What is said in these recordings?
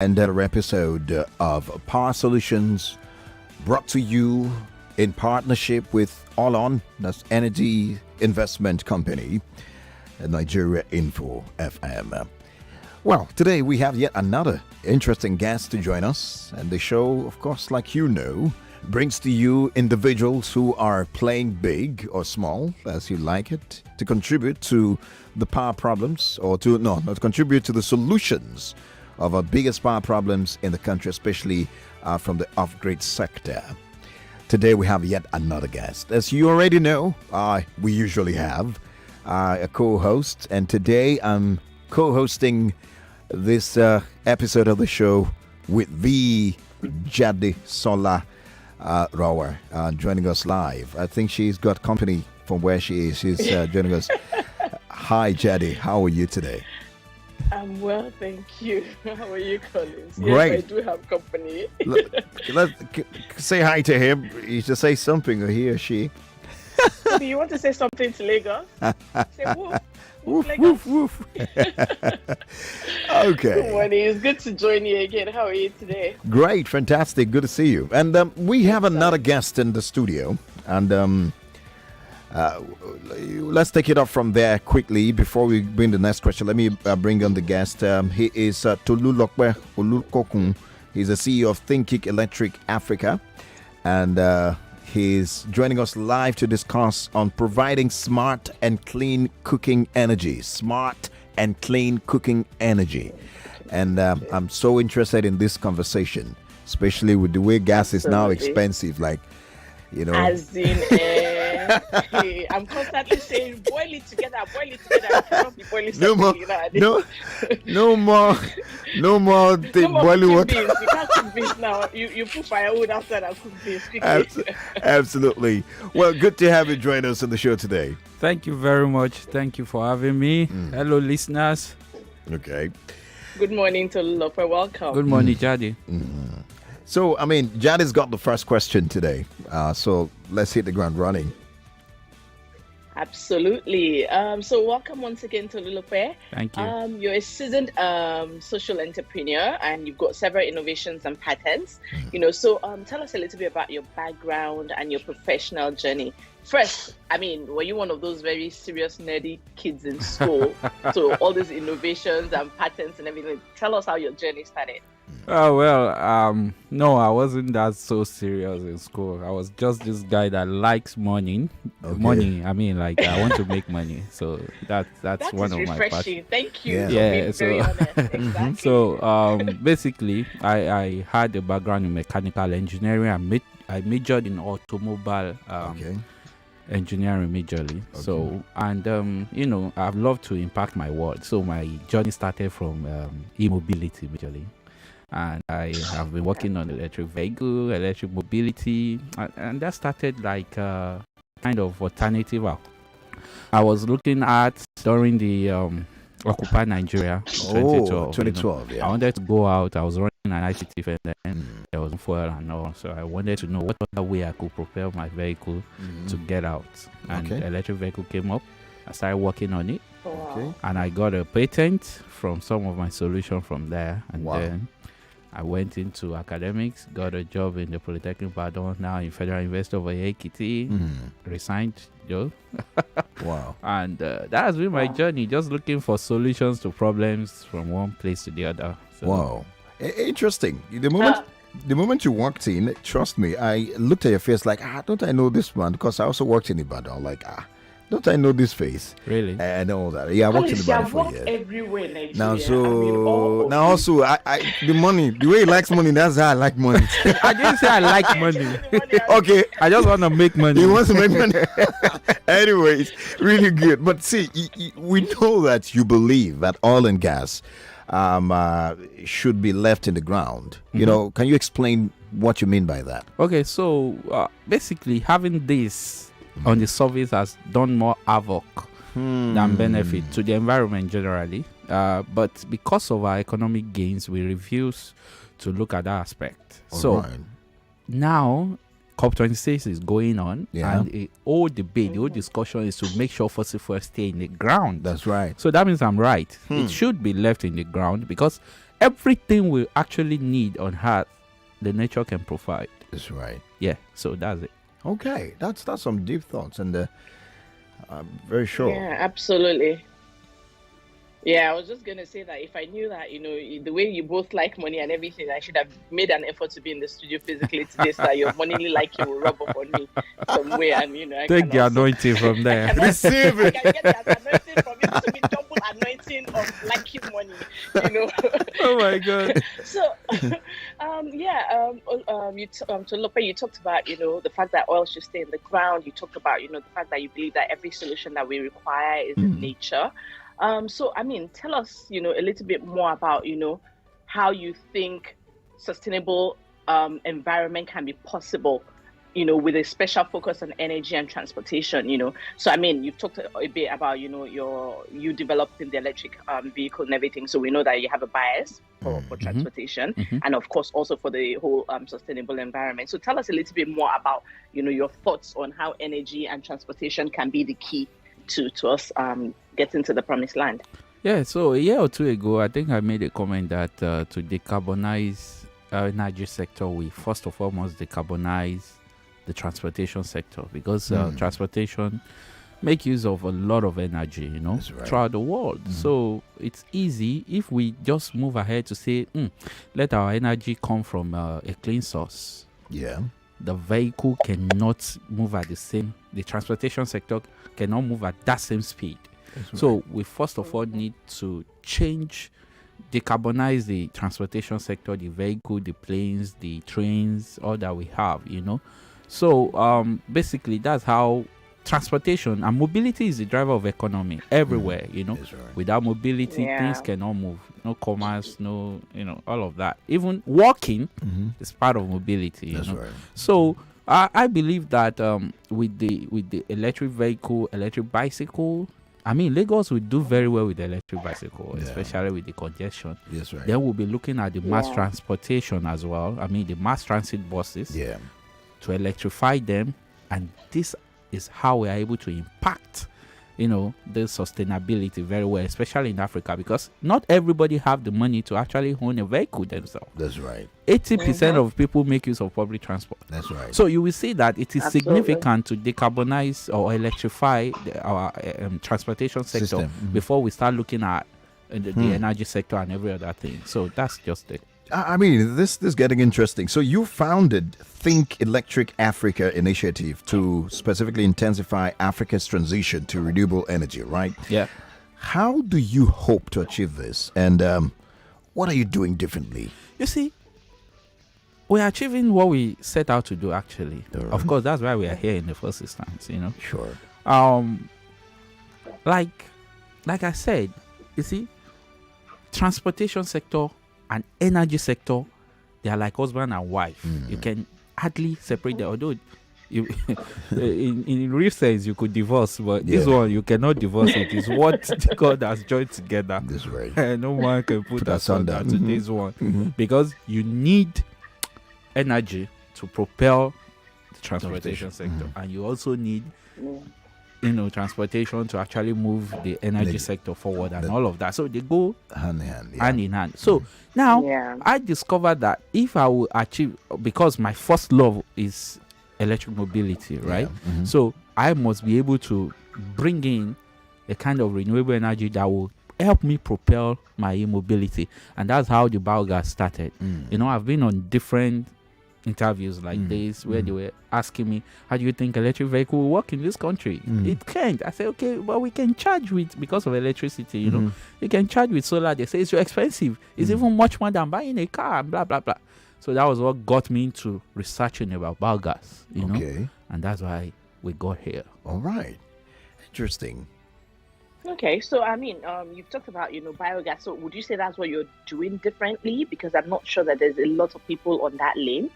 another episode of Power Solutions brought to you in partnership with All On, that's Energy Investment Company, and Nigeria Info FM. Well, today we have yet another interesting guest to join us, and the show, of course, like you know, brings to you individuals who are playing big or small, as you like it, to contribute to the power problems, or to, no, not contribute to the solutions of our biggest power problems in the country, especially from the off-grid sector. Today we have yet another guest. As you already know, we usually have a co-host, and today I'm co-hosting this episode of the show with the Jadesola Rawa, joining us live. I think she's got company from where she is. She's joining us. Hi, Jade. How are you today? I'm well, thank you. How are you, Collins? Great. Yes, I do have company. Let's say hi to him. You should say something, or he or she. Do you want to say something to Lagos? Say woof. Woof, Lagos. woof, woof. Okay. Good morning. It's good to join you again. How are you today? Great, fantastic. Good to see you. And we have another guest in the studio. And let's take it up from there quickly before we bring the next question. Let me bring on the guest. He is Tolulope Olukokun. He's the CEO of Thinkeletric Africa, and he's joining us live to discuss on providing smart and clean cooking energy. Smart and clean cooking energy, and I'm so interested in this conversation, especially with the way gas is now expensive. Like, you know, As in, I'm constantly saying, boil it together. I cannot be boiling no more, something nowadays. no more No more boiling cooking water. beans. You can't cook beans now. You put firewood outside and cook beans quickly. Absolutely. Well, good to have you join us on the show today. Thank you very much. Thank you for having me. Hello, listeners. Okay. Good morning, Tolulope. Welcome. Good morning, Jade. So, I mean, Jade's got the first question today. So let's hit the ground running. Absolutely. So welcome once again to Tolulope. Thank you. You're a seasoned social entrepreneur, and you've got several innovations and patents. So tell us a little bit about your background and your professional journey. First, I mean, were you one of those very serious nerdy kids in school? So all these innovations and patents and everything. Tell us how your journey started. Oh, well, no, I wasn't that so serious in school. I was just this guy that likes money. Okay. Money, I mean, like, I want to make money. So that's That one is of my passions. refreshing. Thank you. Yeah. for Yeah, being very so- honest. Exactly. So basically, I had a background in mechanical engineering. I majored in automobile Okay. engineering majorly. So, and I've loved to impact my world. So my journey started from e-mobility majorly, and I have been working on electric vehicle, electric mobility, and that started like kind of alternative. I was looking at during the Occupy Nigeria 2012. 2012, yeah. I wanted to go out. I was running an ICT, and then there was fuel and all. So I wanted to know what other way I could propel my vehicle to get out. And Okay. electric vehicle came up. I started working on it, Oh, wow. Okay. and I got a patent from some of my solutions from there. And Wow. then I went into academics, got a job in the Polytechnic Badon, now in Federal University of Ekiti, resigned, Joe. Wow. And that has been my journey, just looking for solutions to problems from one place to the other. So, Wow. Interesting. The moment you walked in, trust me, I looked at your face like, don't I know this one? Because I also worked in Ibadan. Like, don't I know this face? Really? And all that. Yeah, I worked in Honestly, Ibadan I've for worked years. everywhere in Nigeria. Now, I mean, so all of now it. also, the money, the way he likes money, that's how I like money. I didn't say I like money. Okay, I just want to make money. he wants to make money. Anyways, really good. But see, we know that you believe that oil and gas should be left in the ground. You know, can you explain what you mean by that? Okay, so basically having this on the surface has done more havoc than benefit to the environment generally. But because of our economic gains, we refuse to look at that aspect. So Alright. now COP26 is going on, Yeah. and the whole debate, the whole discussion is to make sure fossil fuels stay in the ground. That's right. So that means I'm right. It should be left in the ground because everything we actually need on Earth, the nature can provide. That's right. Yeah, so that's it. Okay, that's some deep thoughts, and I'm very sure. Yeah, absolutely. Yeah, I was just gonna say that if I knew that, the way you both like money and everything, I should have made an effort to be in the studio physically today, so that your money liking will rub off on me somewhere, and I Take can the also, anointing from there. Receive I it. can get that anointing from you to be double anointing of liking money. Oh my God. So, Tolulope, you talked about, the fact that oil should stay in the ground. You talked about, the fact that you believe that every solution that we require is in nature. So, tell us, a little bit more about, how you think sustainable environment can be possible, with a special focus on energy and transportation, So, you've talked a bit about, you developing the electric vehicle and everything. So we know that you have a bias for transportation and, of course, also for the whole sustainable environment. So tell us a little bit more about, your thoughts on how energy and transportation can be the key to us getting to the promised land. Yeah, so a year or two ago, I think I made a comment that to decarbonize our energy sector, we first of all must decarbonize the transportation sector, because transportation make use of a lot of energy, Right. throughout the world. So it's easy if we just move ahead to say, let our energy come from a clean source. Yeah. The vehicle cannot move at the transportation sector cannot move at that same speed. That's So right. we first of all need to decarbonize the transportation sector, the vehicle, the planes, the trains, all that we have, So basically that's how transportation and mobility is the driver of economy everywhere, That's right. Without mobility, Yeah. things cannot move. No commerce, no, all of that. Even walking is part of mobility, That's right. So I believe that with the electric vehicle, electric bicycle, Lagos will do very well with the electric bicycle, Yeah. especially with the congestion. That's right. Then we'll be looking at the mass Yeah. transportation as well. The mass transit buses Yeah. to electrify them, and this is how we are able to impact the sustainability very well, especially in Africa, because not everybody have the money to actually own a vehicle themselves. That's right. 80% of people make use of public transport. That's right. So you will see that it is Absolutely. significant to decarbonize or electrify our transportation sector System. before we start looking at the energy sector and every other thing. So that's just it. This is getting interesting. So you founded Thinkeletric Africa initiative to specifically intensify Africa's transition to renewable energy, right? Yeah. How do you hope to achieve this? And what are you doing differently? You see, we're achieving what we set out to do, actually. Alright. Of course, that's why we are here in the first instance, Sure. Like I said, you see, transportation sector and energy sector, they are like husband and wife. You can hardly separate them. Although in real sense you could divorce, but this Yeah. one you cannot divorce. It is what God has joined together. That's right. No one can put asunder asunder. to this one, because you need energy to propel the transportation sector, and you also need transportation to actually move the energy sector forward and all of that. So they go Hand in hand. Yeah. hand in hand. So now Yeah. I discovered that if I will achieve, because my first love is electric mobility, right? So I must be able to bring in a kind of renewable energy that will help me propel my e-mobility, and that's how the biogas started. I've been on different interviews like this where they were asking me, how do you think electric vehicle will work in this country? It can't. I say, okay, but we can charge with, because of electricity, you can charge with solar. They say it's too expensive. It's even much more than buying a car and blah blah blah. So that was what got me into researching about biogas, Okay. and that's why we got here. All right. Interesting. Okay, so you've talked about biogas. So would you say that's what you're doing differently? Because I'm not sure that there's a lot of people on that lane.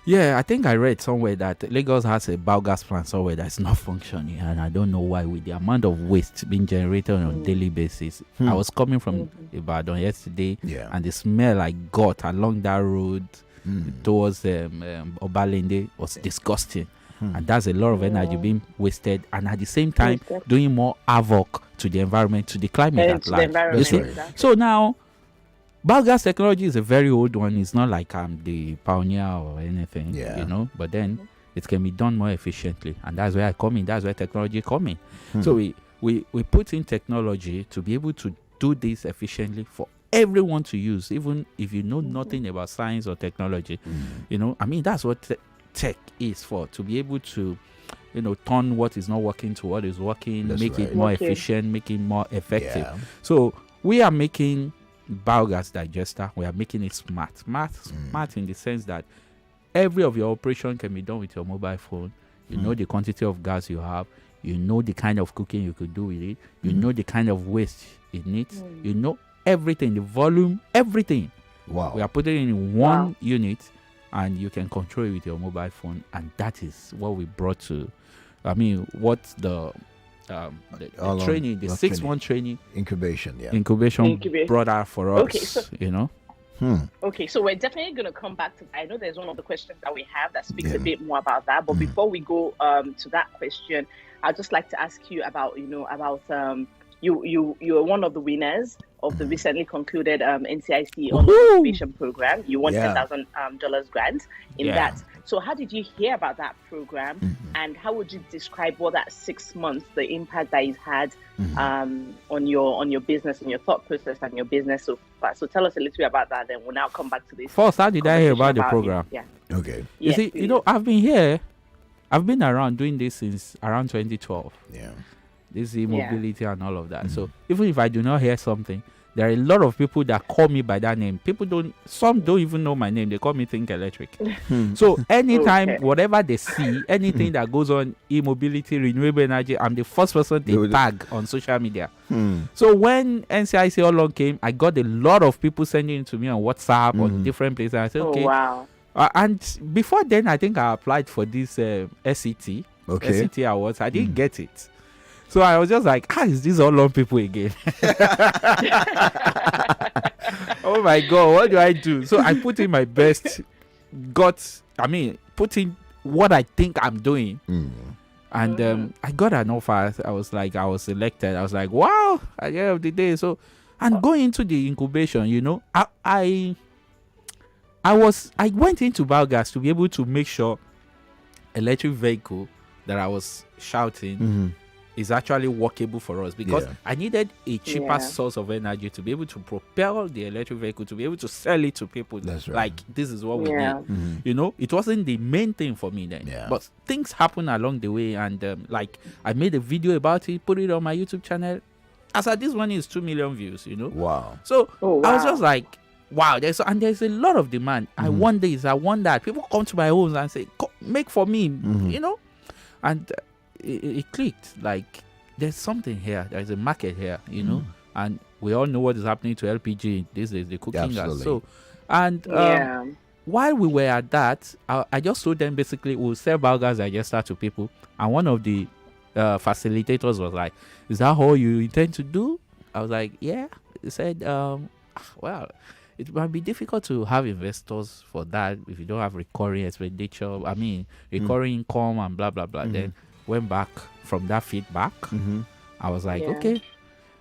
Yeah, I think I read somewhere that Lagos has a biogas plant somewhere that's not functioning, and I don't know why. With the amount of waste being generated on a daily basis, I was coming from Ibadan yesterday, Yeah. and the smell I got along that road towards Obalende was disgusting, and that's a lot of energy being wasted, and at the same time doing more havoc to the environment, to the climate And at to the large. environment, You see? exactly. So now, biogas technology is a very old one. It's not like I'm the pioneer or anything, Yeah. you know. But then it can be done more efficiently, and that's where I come in. That's where technology come in. So we put in technology to be able to do this efficiently for everyone to use, even if you know nothing about science or technology. You know, I mean, that's what tech is for, to be able to, you know, turn what is not working to what is working, That's make right. it more Okay. efficient, make it more effective. Yeah. So we are making biogas digester. We are making it smart in the sense that every of your operation can be done with your mobile phone. You know the quantity of gas you have. You know the kind of cooking you could do with it. You know the kind of waste it needs. You know everything, the volume, everything. Wow. We are putting it in one unit, and you can control it with your mobile phone. And that is what we brought to. I mean, what the training, the the 6-month training Incubation. Yeah. incubation brought out for us. Okay, so- you know. Okay, so we're definitely going to come back to that. I know there's one of the questions that we have that speaks Yeah. a bit more about that. But before we go to that question, I'd just like to ask you about, you're one of the winners of the recently concluded NCIC on Innovation Program. You won Yeah. $10,000 grant in Yeah. that. So how did you hear about that program, and how would you describe what that 6 months, the impact that it's had on your business and your thought process and your business so far? So tell us a little bit about that. Then we'll now come back to this. First, how did I hear conversation about the program? Yeah. Okay. You Yes, see, please. you know, I've been around doing this since around 2012. Yeah. This e-mobility and all of that. So even if I do not hear something, there are a lot of people that call me by that name. Some don't even know my name. They call me Thinkeletric. So anytime, Okay. whatever they see, anything that goes on e-mobility, renewable energy, I'm the first person They they would- tag on social media. So when NCIC all along came, I got a lot of people sending it to me on WhatsApp or different places. I said, okay. Oh, wow. And before then, I think I applied for this SET, Okay. SET awards. I didn't get it. So I was just like, is this all on people again? Oh my God, what do I do? So I put in my best, put in what I think I'm doing. And I got an offer. I was selected. I was like, wow, at the end of the day. So, and going into the incubation, you know, I went into biogas to be able to make sure electric vehicle that I was shouting is actually workable for us, because Yeah. I needed a cheaper source of energy to be able to propel the electric vehicle, to be able to sell it to people. That's right. Like, this is what we Yeah. need. You know, it wasn't the main thing for me then. Yeah. But things happen along the way, and like I made a video about it, put it on my YouTube channel. As at this one is 2 million views, you know. Wow. So Oh, I was wow. just like, wow, there's a lot of demand. I want this, I want that. People come to my homes and say, make for me, you know. And it clicked. Like, there's something here. There's a market here, you know. And we all know what is happening to LPG these days, the cooking gas. Absolutely. So, and Yeah. while we were at that, I just told them basically we'll sell biogas digester to people. And one of the facilitators was like, "Is that all you intend to do?" I was like, "Yeah." He said, "Well, it might be difficult to have investors for that if you don't have recurring expenditure. I mean, recurring income and blah blah blah." Then went back from that feedback. I was like, Yeah. okay,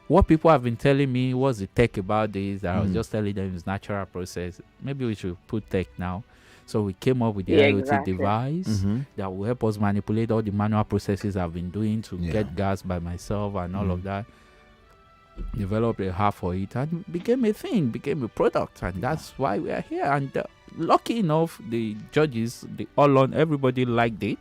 what people have been telling me, what's the tech about this? I was just telling them it's natural process. Maybe we should put tech now. So we came up with the IoT exactly. device that will help us manipulate all the manual processes I've been doing to Yeah. get gas by myself and all of that. Developed a app for it, and it became a thing, became a product, and that's why we are here. And lucky enough, the judges, everybody liked it.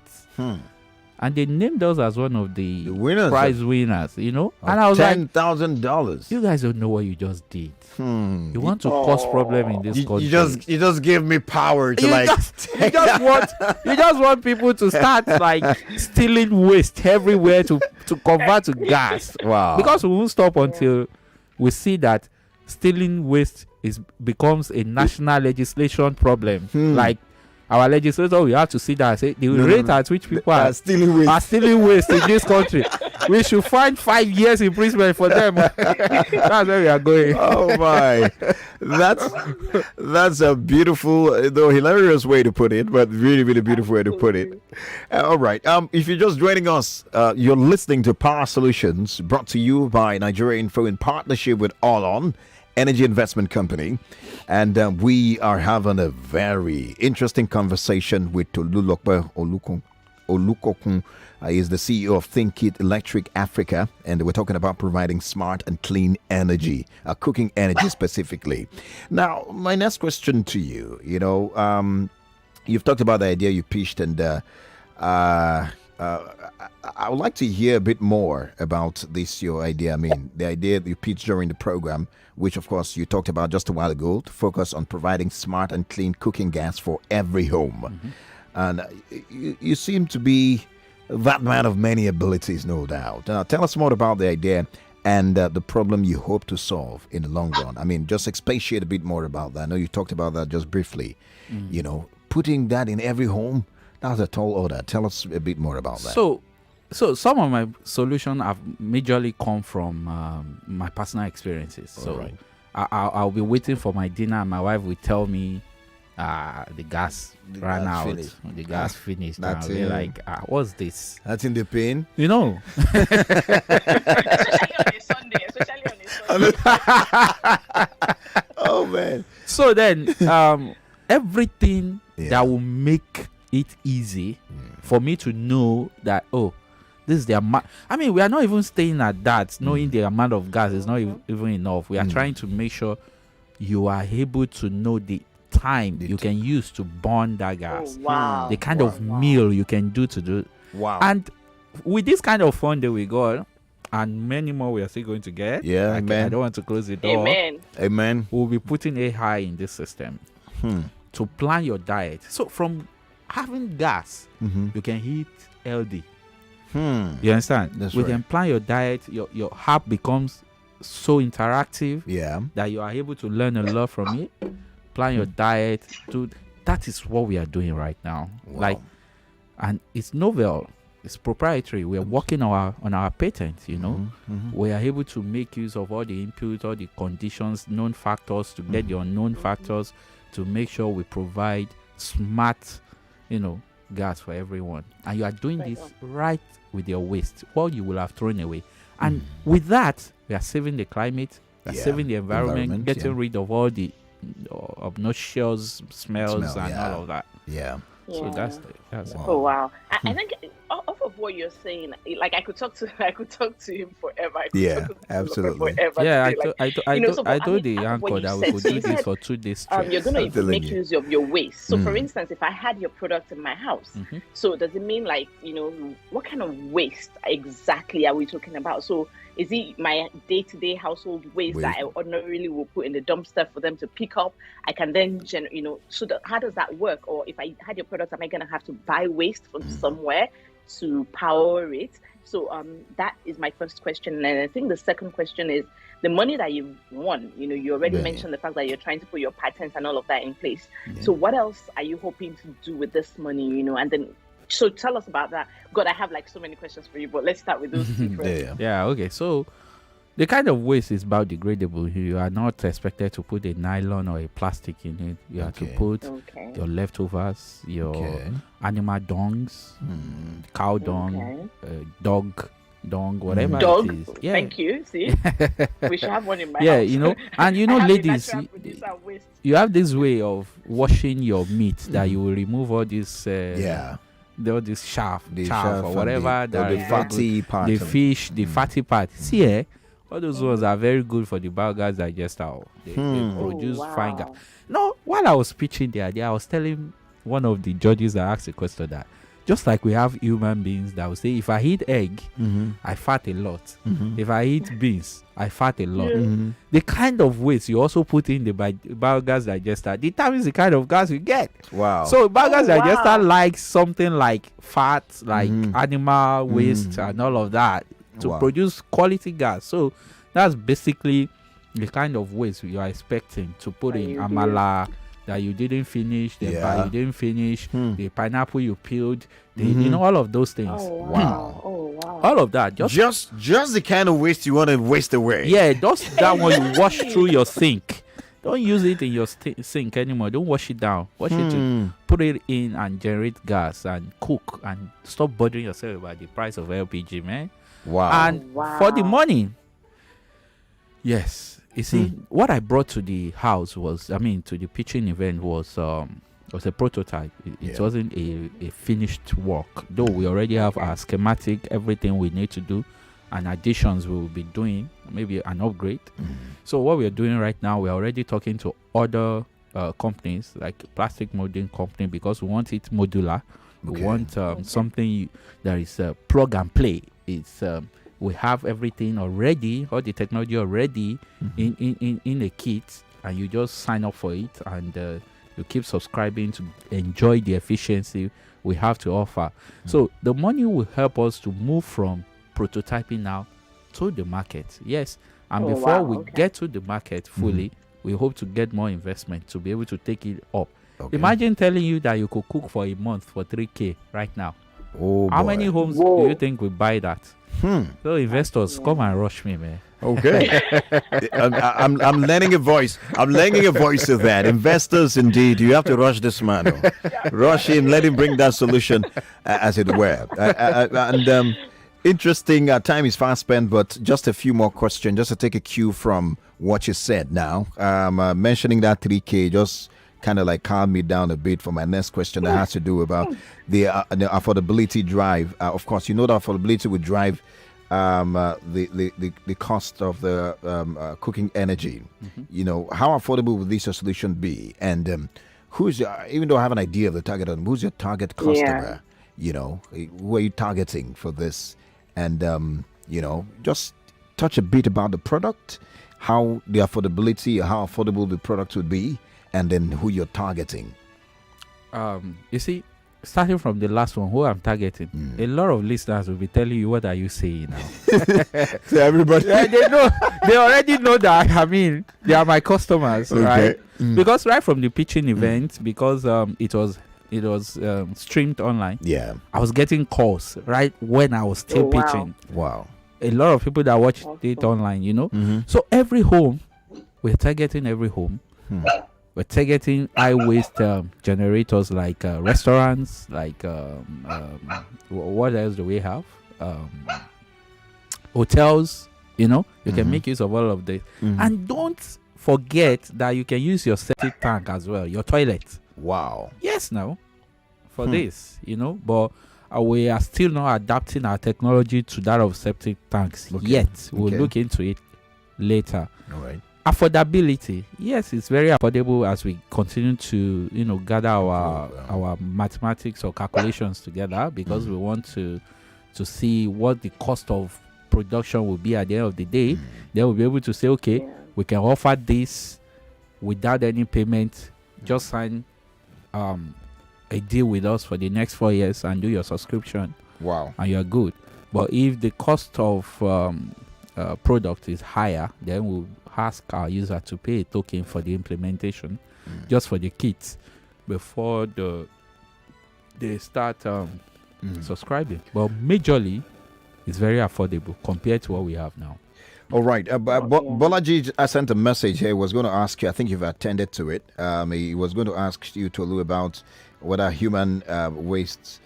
And they named us as one of the winners prize winners, you know. And I was like, $10,000. you guys don't know what you just did. Hmm. You want to cause problem in this country. You just gave me power to you just want people to start like stealing waste everywhere to convert to gas. Wow. Because we won't stop until we see that stealing waste becomes a national legislation problem. Like, our legislator, we have to see that and say the rate at which people are stealing waste. stealing waste in this country, we should find 5 years imprisonment for them. That's where we are going. Oh my, that's a beautiful, though hilarious way to put it, but really, really beautiful way to put it. All right. If you're just joining us, you're listening to Power Solutions, brought to you by Nigeria Info in partnership with All On energy investment company. And we are having a very interesting conversation with Tolulope Olukokun. Is the CEO of Thinkeletric Africa, and we're talking about providing smart and clean energy, cooking energy specifically. Now, my next question to you, you've talked about the idea you pitched, and I would like to hear a bit more about your idea. I mean, the idea that you pitched during the program, which of course you talked about just a while ago, to focus on providing smart and clean cooking gas for every home. And you seem to be that man of many abilities, no doubt. Tell us more about the idea and the problem you hope to solve in the long run. I mean, just expatiate a bit more about that. I know you talked about that just briefly. Putting that in every home, that's a tall order. Tell us a bit more about that. So some of my solutions have majorly come from my personal experiences. So right. I'll be waiting for my dinner, and my wife will tell me the gas ran out. Finished. The gas finished. And That's I'll be it. like, what's this? That's in the pain. Especially on a Sunday. Oh, man. So then, everything that will make it easy for me to know that, this is the amount. I mean, we are not even staying at that, knowing the amount of gas is not even enough. We are trying to make sure you are able to know the time you can use to burn that gas. Oh, wow. The kind of meal you can do to do. Wow. And with this kind of fun that we got, and many more we are still going to get. Yeah, I amen. don't want to close the door. Amen. We'll be putting AI in this system to plan your diet. So from having gas, you can eat healthy. You understand? That's we right. can plan your diet. Your app becomes so interactive that you are able to learn a lot from it. Plan your diet. That is what we are doing right now. Wow. And it's novel. It's proprietary. We are working on our patent. We are able to make use of all the inputs, all the conditions, known factors to get the unknown factors to make sure we provide smart, gas for everyone. And you are doing this right with your waste, what you will have thrown away. And with that, we are saving the climate, we are saving the environment, getting rid of all the obnoxious smells and all of that. Yeah. So that's Wow. Oh wow! I think off of what you're saying, like I could talk to him forever. I could Yeah, talk to him absolutely. Forever Yeah, I told the anchor that we could do this for 2 days straight. You're going to make use of your waste. So, for Mm. instance, if I had your product in my house, so does it mean what kind of waste exactly are we talking about? So, is it my day-to-day household waste that I ordinarily will put in the dumpster for them to pick up? I can then, how does that work? Or if I had your product, am I going to have to buy waste from somewhere to power it? So that is my first question. And I think the second question is the money that you won. You already mentioned the fact that you're trying to put your patents and all of that in place. Yeah. So what else are you hoping to do with this money? And then, so tell us about that. God, I have so many questions for you, but let's start with those two first. Okay. So the kind of waste is biodegradable. You are not expected to put a nylon or a plastic in it. You have to put your leftovers, your animal dungs, cow dung, dog dung, whatever Dog? it is. Yeah. Thank you. See, we should have one in my house. And I have ladies, a natural producer of waste. you have this way of washing your meat that you will remove all this all this chaff or whatever the fatty part, the fish, the fatty part. See, all those ones are very good for the biogas digester. They produce fine gas. No, while I was pitching the idea, I was telling one of the judges that asked the question that just like we have human beings that will say, if I eat egg, I fart a lot. If I eat beans, I fart a lot. The kind of waste you also put in the biogas digester determines the kind of gas you get. Wow. So biogas digester likes something like fat, like animal waste and all of that to produce quality gas. So that's basically the kind of waste you are expecting to put in amala that you didn't finish, the pie you didn't finish, the pineapple you peeled, all of those things. Oh wow. Oh wow. All of that. Just the kind of waste you want to waste away. Yeah, just that one you wash through your sink. Don't use it in your sink anymore. Don't wash it down. Wash it to put it in and generate gas and cook and stop bothering yourself about the price of LPG, man. Wow. And for the money, yes, You see, what I brought to the house was, to the pitching event was a prototype. It wasn't a finished work. Though we already have our schematic, everything we need to do, and additions we will be doing, maybe an upgrade. So what we are doing right now, we're already talking to other companies, like plastic molding company, because we want it modular. We want something that is plug and play. It's we have everything already, all the technology already in a kit, and you just sign up for it, and you keep subscribing to enjoy the efficiency we have to offer. So the money will help us to move from prototyping now to the market. Yes, and before we get to the market fully, we hope to get more investment to be able to take it up. Imagine telling you that you could cook for a month for 3K right now. How many homes do you think will buy that? So investors, come and rush me, man. Okay. I'm lending a voice. I'm lending a voice to that. Investors, indeed, you have to rush this man. Rush him, let him bring that solution, as it were. Interesting. Time is fast spent, but just a few more questions, just to take a cue from what you said now. Mentioning that 3K just kind of like calm me down a bit for my next question that has to do about the affordability drive. Of course, you know that affordability would drive the cost of the cooking energy. You know, how affordable would this solution be? And who's even though I have an idea of the target, who's your target customer? You know, who are you targeting for this? And you know, just touch a bit about the product, how the affordability, how affordable the product would be, and then who you're targeting. You see, starting from the last one, who I'm targeting, a lot of listeners will be telling you, what are you saying now? So everybody, they know, they already know that. I mean, they are my customers, right? Because right from the pitching event, because it was streamed online. Yeah, I was getting calls right when I was still pitching. Wow. A lot of people that watched it online, you know. So every home, we're targeting every home. We're targeting high waste generators, like restaurants, like what else do we have? Hotels, you know. You can make use of all of this. And don't forget that you can use your septic tank as well, your toilet. Wow. Yes, now, for this, you know. But we are still not adapting our technology to that of septic tanks yet. We'll look into it later. All right. Affordability, yes, it's very affordable as we continue to, you know, gather our mathematics or calculations together, because we want to see what the cost of production will be at the end of the day. Then we'll be able to say, okay, we can offer this without any payment. Just sign a deal with us for the next 4 years and do your subscription. Wow. And you're good. But if the cost of product is higher, then we'll ask our user to pay a token for the implementation, just for the kits, before they start subscribing. But majorly, it's very affordable compared to what we have now. All right. Bolaji, I sent a message here. He was going to ask you, I think you've attended to it. He was going to ask you, Tolu, about whether human waste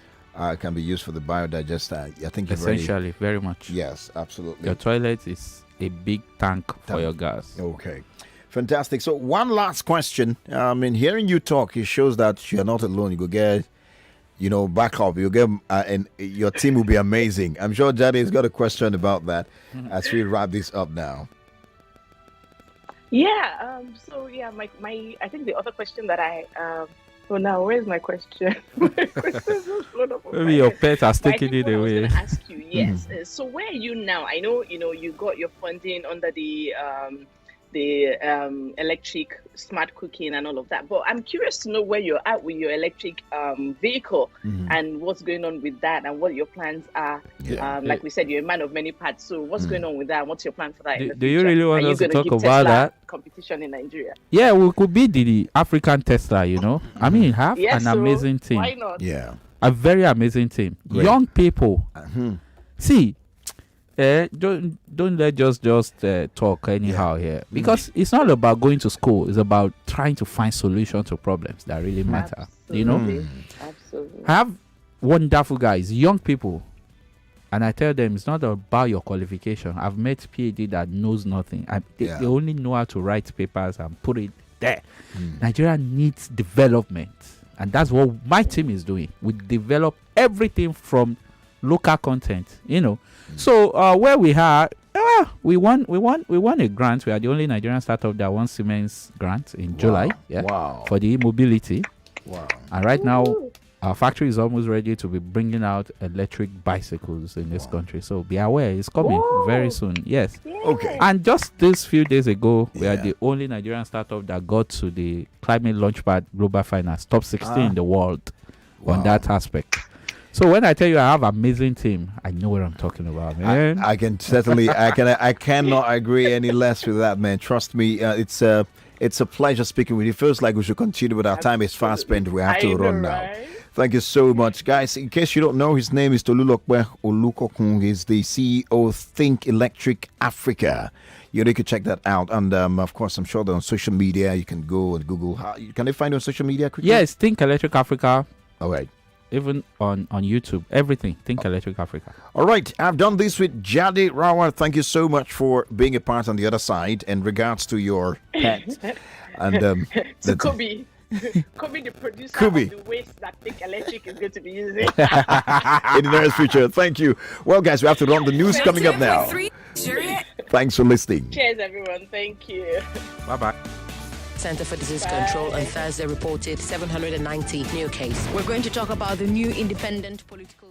can be used for the biodigester. I think you've essentially, very much. Yes, absolutely. Your toilet is a big tank for your gas. Okay. Fantastic. So one last question. Hearing you talk, it shows that you're not alone. You go get, backup. You get, and your team will be amazing. I'm sure Jade's got a question about that as we wrap this up now. Yeah. My I think the other question that I now where's my question? My question just flown up. Maybe your pet has taken it away. I was going to ask you, yes. So where are you now? I know you got your funding under the electric smart cooking and all of that, but I'm curious to know where you're at with your electric vehicle and what's going on with that and what your plans are. Like we said, you're a man of many parts, so what's going on with that? What's your plan for that? Do you really want us to talk about that competition in Nigeria? Yeah, we could be the African Tesla, have an amazing team. Why not? Yeah, a very amazing team. Great. Young people. See, don't let just talk anyhow here, because it's not about going to school. It's about trying to find solutions to problems that really matter. Absolutely. Absolutely. I have wonderful guys, young people, And I tell them it's not about your qualification. I've met PhD that knows nothing. They only know how to write papers and put it there. Nigeria needs development. And that's what my team is doing. We develop everything from local content, So where we are, we won a grant. We are the only Nigerian startup that won Siemens grant in July. For the e-mobility. Wow. And right now, our factory is almost ready to be bringing out electric bicycles in this country. So be aware, it's coming very soon. Yes. Okay. And just this few days ago, we are the only Nigerian startup that got to the Climate Launchpad Global Finance top 16 in the world on that aspect. So when I tell you I have an amazing team, I know what I'm talking about, man. I can certainly, I cannot agree any less with that, man. Trust me, it's a pleasure speaking with you. It feels like we should continue, but our time is fast spent. We have to run now. Thank you so much, guys. In case you don't know, his name is Tolulope Olukokun. He's the CEO of Thinkeletric Africa. You can check that out. And of course, I'm sure that on social media, you can go and Google. Can they find you on social media quickly? Yes, Thinkeletric Africa. All right. Even on YouTube, everything. Thinkeletric Africa. All right. I've done this with Rawa. Thank you so much for being a part on the other side. In regards to your pet. And so Kobe. Kobe, the producer of the waste that Thinkeletric is going to be using in the nearest future. Thank you. Well, guys, we have to run the news coming up now. Thanks for listening. Cheers, everyone. Thank you. Bye-bye. Center for Disease Control on Thursday reported 790 new cases. We're going to talk about the new independent political